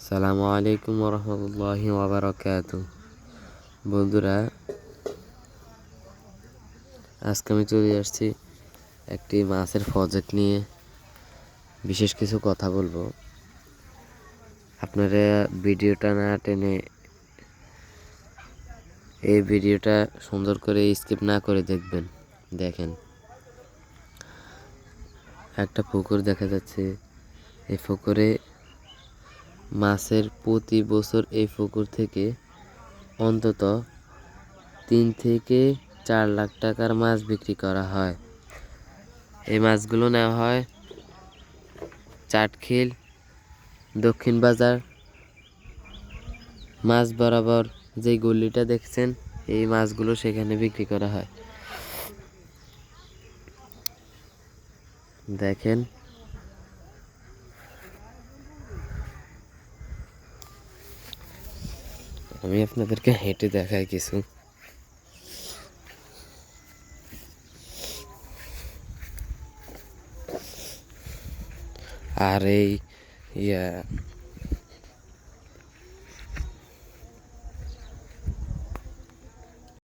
সালামু আলাইকুম রহমতুল্লাহি ওয়াবারাকাতু। বন্ধুরা, আজকে আমি চলে আসছি একটি মাছের প্রজেক্ট নিয়ে বিশেষ কিছু কথা বলবো। আপনারা ভিডিওটা না টেনে এই ভিডিওটা সুন্দর করে স্কিপ না করে দেখবেন। দেখেন, একটা পুকুর দেখা যাচ্ছে। এই পুকুরে মাছের প্রতি বছর এই পুকুর থেকে অন্তত 3 থেকে 4 লাখ টাকার মাছ বিক্রি করা হয়। এই মাছগুলো নেওয়া হয় চাটখিল দক্ষিণ বাজার মাছ বরাবর যে গলিটা দেখছেন, এই মাছগুলো সেখানে বিক্রি করা হয়। দেখেন, আমি আপনাদেরকে হেঁটে দেখাই কিছু। আর এই